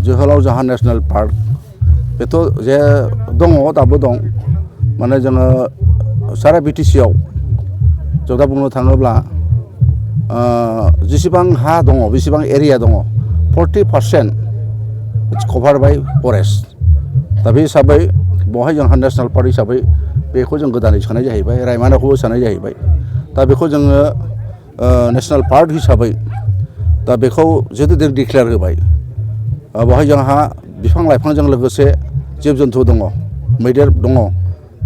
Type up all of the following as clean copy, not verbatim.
जोहोलाव जाहा national park बेथ' जे दङ दाबो दं माने जोङो सारा बिटिसिआव जों दा बुंनो थाङोब्ला जेसेबां हा दङ बेसेबां एरिया दङ 40% इट्स कभार बाय फरेस्ट दा बे हिसाबै बेवहाय जोंहा नेशनेल पार्क हिसाबै बेखौ जों गोदानै सोनाय जाहैबाय रायमनाखौबो सोनाय जाहैबाय दा बेखौ जोङो नेशनेल पार्क हिसाबै दा बेखौ जिहेतु जों डिक्लेयार होबाय बेवहाय जोंहा बिफां लाइफांजों लोगोसे जिब जन्थु दङ मैदेर दङ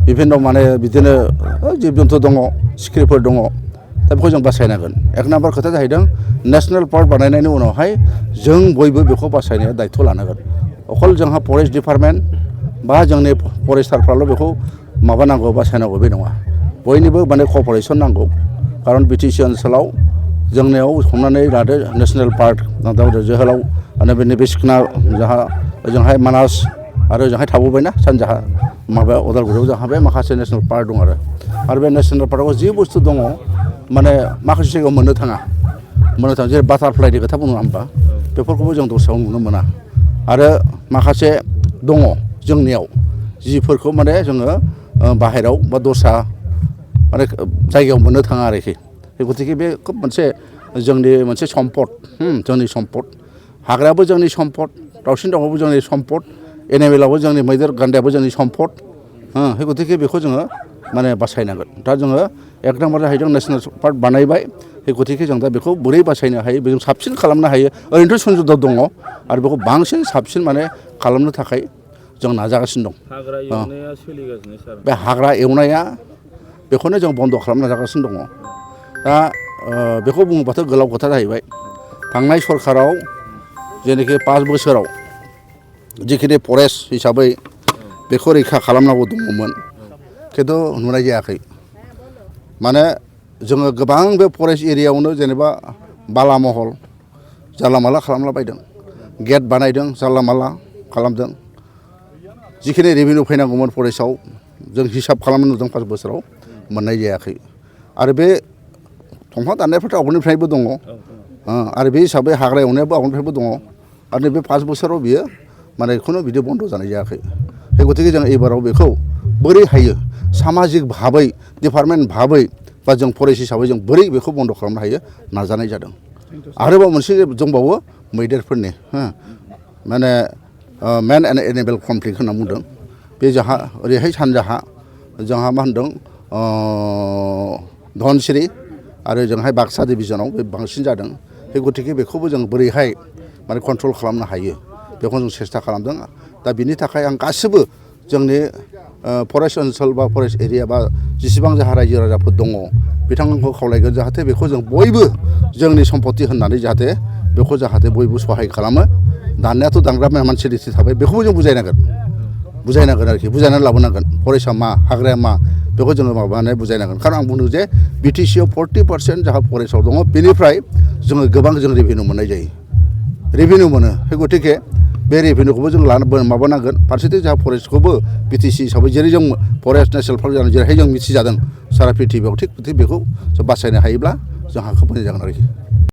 बिभिन्न माने बिदिनो जिब जन्थु दङ सिखिरिफोर दङ दा बेखौ जों बासायनांगोन एक नाम्बार खोथा जाहैदों नेशनेल पार्क बानायनायनि उनावहाय जों बयबो बेखौ बासायनाया दायथ' लानांगोन अकल जोंहा फरेस्ट डिपार्टमेन्ट बा जोंनि फरेस्टारफ्राल' बेखौ माबानांगौ बासायनांगौ बे नङा बयनिबो माने क'पारेसन नांगौ खारन बिटिसि ओनसोलाव जोंनियाव हमनानै लादो नेशनेल पार्क जोहोलाव आरो बेनि सिखना जाहा ओजोंहाय मानास आरो ओजोंहाय थाबोबायना सानजाहा माबायाव उदालगुरियाव जोंहा बे माखासे नेशनेल पार्क दं आरो बे नेशनेल पार्कआव जि बुस्थु दङ माने माखासे जायगायाव मोननो थाङा जेरै बाटारफ्लाइनि खोथा बुङो होमबा बेफोरखौबो जों दस्रायाव नुनो मोना आरो माखासे दङ जोंनियाव जिफोरखौ माने जोङो बाहेरायाव बा दस्रा माने जायगायाव मोननो थाङा आरोखि गतिके बे खोब मोनसे जोंनि मोनसे सम्पद जोंनि सम्पद हाग्रायाबो जोंनि सम्पद दाउसिन दाउआबो जोंनि सम्पद एनिमेलाबो जोंनि मैदेर गान्दायाबो जोंनि सम्पद गतिके बेखौ जोङो माने बासायनांगोन दा जोङो एक नाम्बार जाहैदों नेशनेल पार्क बानायबाय गतिके जों दा बेखौ बोरै बासायनो हायो बेजों साबसिन खालामनो हायो ओरैनोथ' सुजुग दङ आरो बेखौ बांसिन साबसिन माने खालामनो थाखाय जों नाजागासिनो दं बे हाग्रा एवनाया बेखौनो जों बन्द' खालामनो नाजागासिनो दङ दा बेखौ बुङोबाथ' गोलाव खोथा जाहैबाय थांनाय सरकाराव जेनाखि 5 बोसोराव जिखिनि फरेस्ट हिसाबै बेखौ रैखा खालामनांगौ दङमोन खिन्थु नुनाय जायाखै माने जोङो गोबां बे फरेस्ट एरियायावनो जेनेबा बाला महल जानला माला खालामला बायदों गेट बानायदों जानला माला खालामदों जिखिनि रेभिनिउ फैनांगौमोन फरेस्टआव जों हिसाब खालामनो नुदों 5 बोसोराव मोननाय जायाखै आरो बे दंफां दाननायफ्राथ' आवगोलनिफ्रायबो दङ आरो बे हिसाबै हाग्रा एवनायाबो आवगोलनिफ्रायबो दङ आरो नैबे 5 बोसोराव बियो माने खुनु बिदि बन्द' जानाय जायाखै गतिके जों एबाराव बेखौ बोरै हायो सामाजिक भाबै डिपार्टमेन्ट भाबै बा जों फरेस्ट हिसाबै जों बोरै बेखौ बन्द' खालामनो हायो नाजानाय जादों आरोबाव मोनसे दंबावो मैदेरफोरनि माने मेन एन्ड एनिमेल कनफ्लिक्ट होनना बुंदों बे जोंहा ओरैहाय सानजाहा जोंहा मा होनदों धनसिरि आरो जोंहाय बाक्सा डिभिजनाव बे बांसिन जादों गतिके बेखौबो जों बोरैहाय माने कन्ट्रल खालामनो हायो बेखौ जों सेस्था खालामदों दा बिनि थाखाय आं गासिबो जोंनि फरेस्ट ओनसोल बा फरेस्ट एरिया बा जेसेबां जोंहा रायजो राजाफोर दङ बिथांमोनखौ खावलायगोन जाहाथे बेखौ जों बयबो जोंनि सम्पति होननानै जाहाथे बयबो सहाय खालामो दाननायाथ' दानग्रा मानसि थाबाय बेखौबो जों बुजायनांगोन आरोखि बुजायनानै लाबोनांगोन फरेस्टआ मा हाग्राया मा बेखौ जोङो माबानानै बुजायनांगोन खारन आं बुंदों जे बिटिसिआव 40% जाहा फरेस्टआव दङ बेनिफ्राय जोङो गोबां जों रेभिनिउ मोननाय जायो रेभिनिउ मोनो गतिके बे रेभिनिउखौबो जों माबानांगोन फारसेथिं जोंहा फरेस्टखौबो बिटिसि हिसाबै जेरै जों फरेस्ट नेशनेल पार्क जानानै जेरैहाय जों मिथिजादों सारा पृथिबियाव थिग बेखौ जों बासायनो हायोब्ला जोंहा खोब मोजां जागोन आरोखि